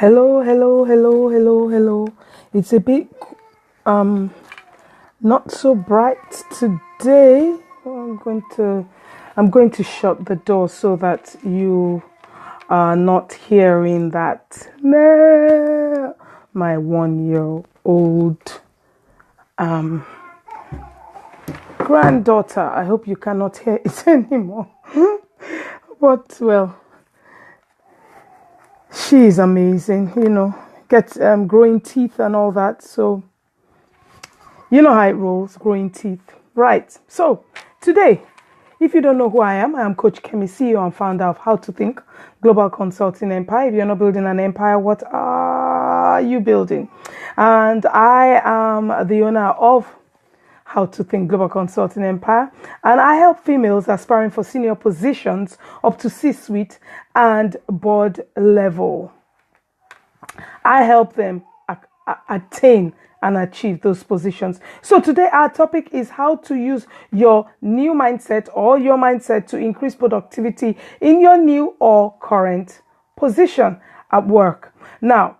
Hello, hello, hello, hello, hello. It's a bit not so bright today. I'm going to shut the door so that you are not hearing that. My 1-year-old granddaughter. I hope you cannot hear it anymore. But well, she is amazing, gets growing teeth and all that. So, you know how it rolls, growing teeth. Right. So, today, if you don't know who I am Coach Kemi, CEO and founder of How to Think Global Consulting Empire. If you're not building an empire, what are you building? And I am the owner of How to Think Global Consulting Empire, and I help females aspiring for senior positions up to C-suite and board level. I help them attain and achieve those positions. So today our topic is how to use your new mindset or your mindset to increase productivity in your new or current position at work. Now,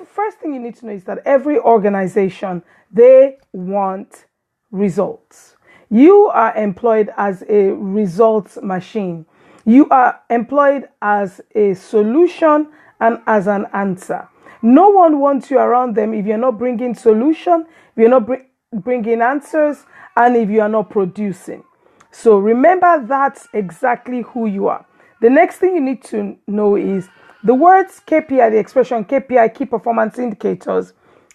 first thing you need to know is that every organization, they want results. You are employed as a results machine. You are employed as a solution and as an answer. No one wants you around them if you're not bringing solution, if you're not bringing answers, and if you are not producing. So remember, that's exactly who you are. The next thing you need to know is the words KPI, the expression KPI, key performance indicators,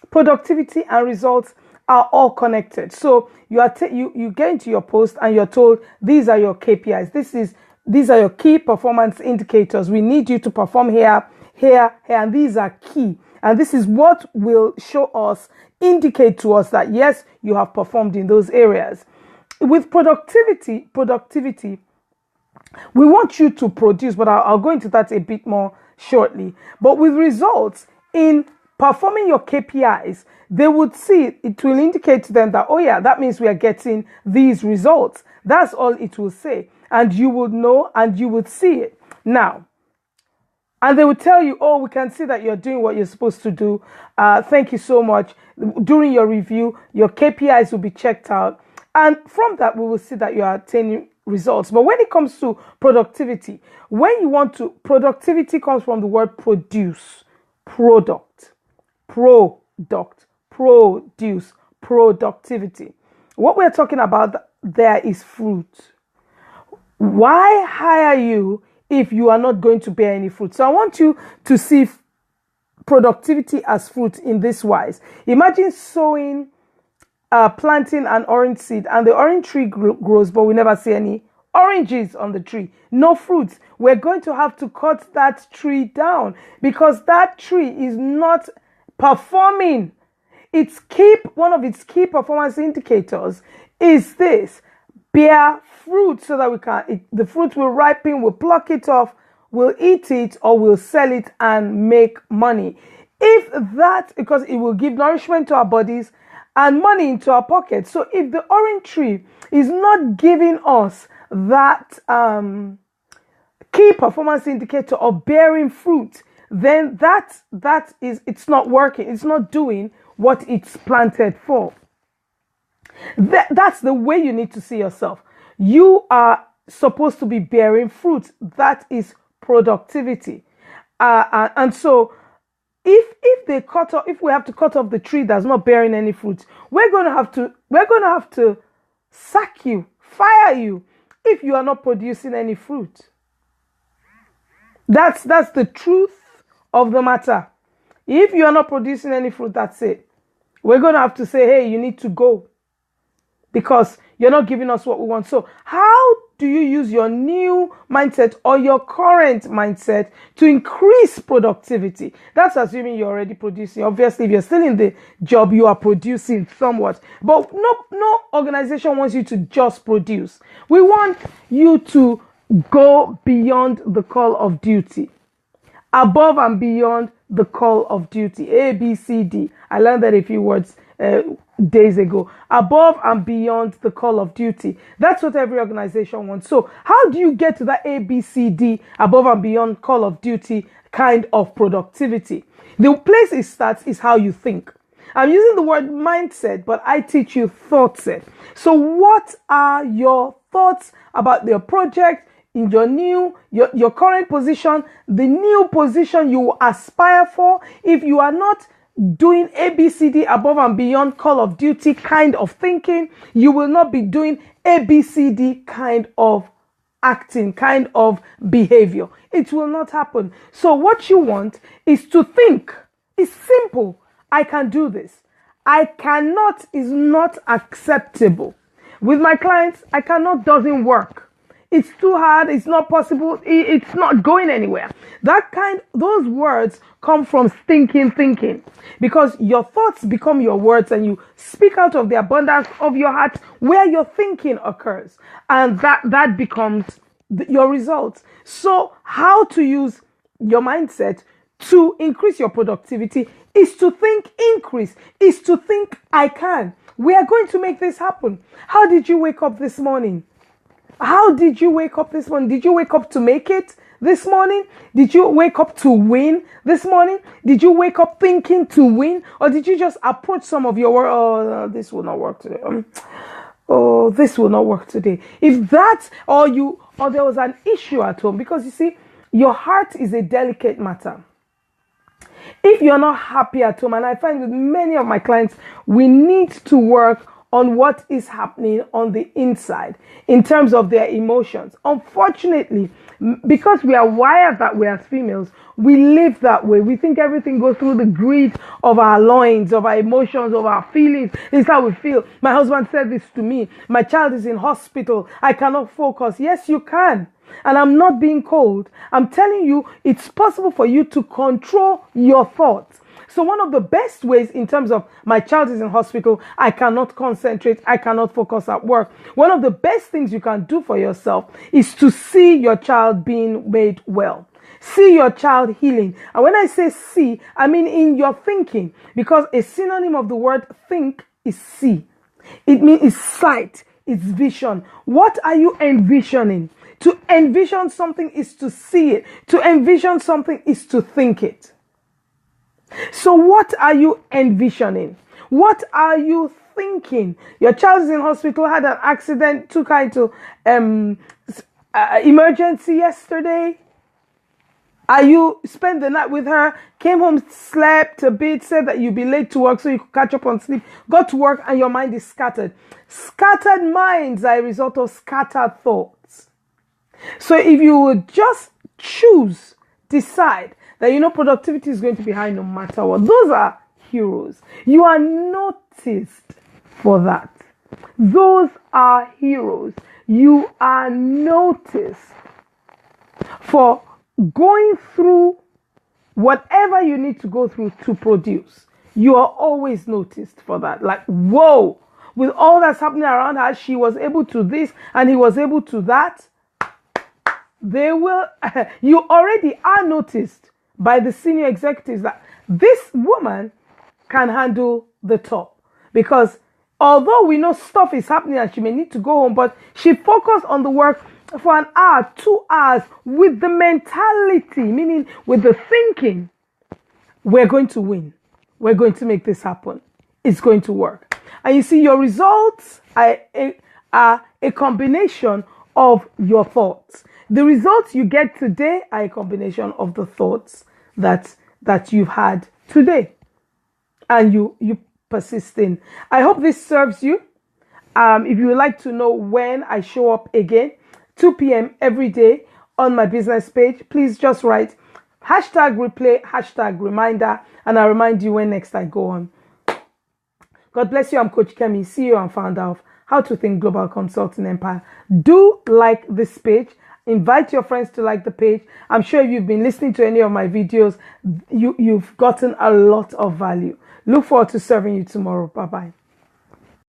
productivity and results are all connected. So you get into your post and you're told these are your KPIs. These are your key performance indicators. We need you to perform here, and these are key. And this is what will indicate to us that yes, you have performed in those areas. With productivity, we want you to produce, but I'll go into that a bit more shortly. But with results, in performing your KPIs, they would see it will indicate to them that, oh yeah, that means we are getting these results. That's all it will say. And you would know and you would see it. Now, and they would tell you, oh, we can see that you're doing what you're supposed to do. Thank you so much. During your review, your KPIs will be checked out. And from that, we will see that you are attaining results. But when it comes to productivity, productivity comes from the word produce, produce, productivity. What we're talking about there is fruit. Why hire you if you are not going to bear any fruit? So I want you to see productivity as fruit in this wise. Imagine planting an orange seed, and the orange tree grows, but we never see any oranges on the tree, no fruits. We're going to have to cut that tree down because that tree is not performing. One of its key performance indicators is this: bear fruit, so that the fruit will ripen, we'll pluck it off, we'll eat it, or we'll sell it and make money. Because it will give nourishment to our bodies and money into our pockets. So if the orange tree is not giving us that key performance indicator of bearing fruit, then it's not working. It's not doing what it's planted for. That's the way you need to see yourself. You are supposed to be bearing fruit. That is productivity. And so if we have to cut off the tree that's not bearing any fruit, we're going to have to sack you, fire you, if you are not producing any fruit. That's the truth of the matter. If you are not producing any fruit, that's it. We're going to have to say, hey, you need to go, because you're not giving us what we want. So how do you use your new mindset or your current mindset to increase productivity? That's assuming you're already producing. Obviously, if you're still in the job, you are producing somewhat. But no organization wants you to just produce. We want you to go beyond the call of duty, above and beyond the call of duty. A, B, C, D. I learned that a few words days ago, above and beyond the call of duty. That's what every organization wants. So how do you get to that ABCD, above and beyond call of duty kind of productivity? The place it starts is how you think. I'm using the word mindset, but I teach you thought set. So what are your thoughts about your project, in your current position, the new position you aspire for? If you are not doing ABCD, above and beyond call of duty kind of thinking, you will not be doing ABCD kind of acting, kind of behavior. It will not happen. So what you want is to think. It's simple. I can do this. I cannot is not acceptable. With my clients, I cannot doesn't work. It's too hard. It's not possible. It's not going anywhere. Those words come from thinking, because your thoughts become your words, and you speak out of the abundance of your heart where your thinking occurs, and that becomes your results. So how to use your mindset to increase your productivity is to think increase, is to think I can. We are going to make this happen. How did you wake up this morning? How did you wake up this morning? Did you wake up to make it this morning? Did you wake up to win this morning? Did you wake up thinking to win? Or did you just approach some of your work? Oh, this will not work today. This will not work today. If that, or there was an issue at home, because you see, your heart is a delicate matter. If you're not happy at home, and I find with many of my clients, we need to work on what is happening on the inside in terms of their emotions. Unfortunately, because we are wired that way as females, we live that way. We think everything goes through the grid of our loins, of our emotions, of our feelings. This is how we feel. My husband said this to me. My child is in hospital. I cannot focus. Yes, you can. And I'm not being cold. I'm telling you, it's possible for you to control your thoughts. So one of the best ways in terms of my child is in hospital, I cannot concentrate, I cannot focus at work. One of the best things you can do for yourself is to see your child being made well. See your child healing. And when I say see, I mean in your thinking, because a synonym of the word think is see. It means it's sight, it's vision. What are you envisioning? To envision something is to see it. To envision something is to think it. So what are you envisioning? What are you thinking? Your child is in hospital, had an accident, took her into emergency yesterday. You spent the night with her, came home, slept a bit, said that you'd be late to work so you could catch up on sleep, got to work and your mind is scattered. Scattered minds are a result of scattered thoughts. So if you would just decide that, productivity is going to be high no matter what. Those are heroes. You are noticed for that. Those are heroes. You are noticed for going through whatever you need to go through to produce. You are always noticed for that. Like, whoa, with all that's happening around her, she was able to this and he was able to that. You already are noticed by the senior executives that this woman can handle the top. Because although we know stuff is happening and she may need to go home, but she focused on the work for an hour, 2 hours with the mentality, meaning with the thinking, we're going to win. We're going to make this happen. It's going to work. And you see, your results are a combination of your thoughts. The results you get today are a combination of the thoughts that you've had today and you persist in. I hope this serves you. If you would like to know when I show up again, 2 p.m. every day on my business page, please just write #replay, #reminder, and I'll remind you when next I go on. God bless you. I'm Coach Kemi, CEO and founder of How to Think Global Consulting Empire. Do like this page. Invite your friends to like the page. I'm sure if you've been listening to any of my videos, you've gotten a lot of value. Look forward to serving you tomorrow. Bye-bye.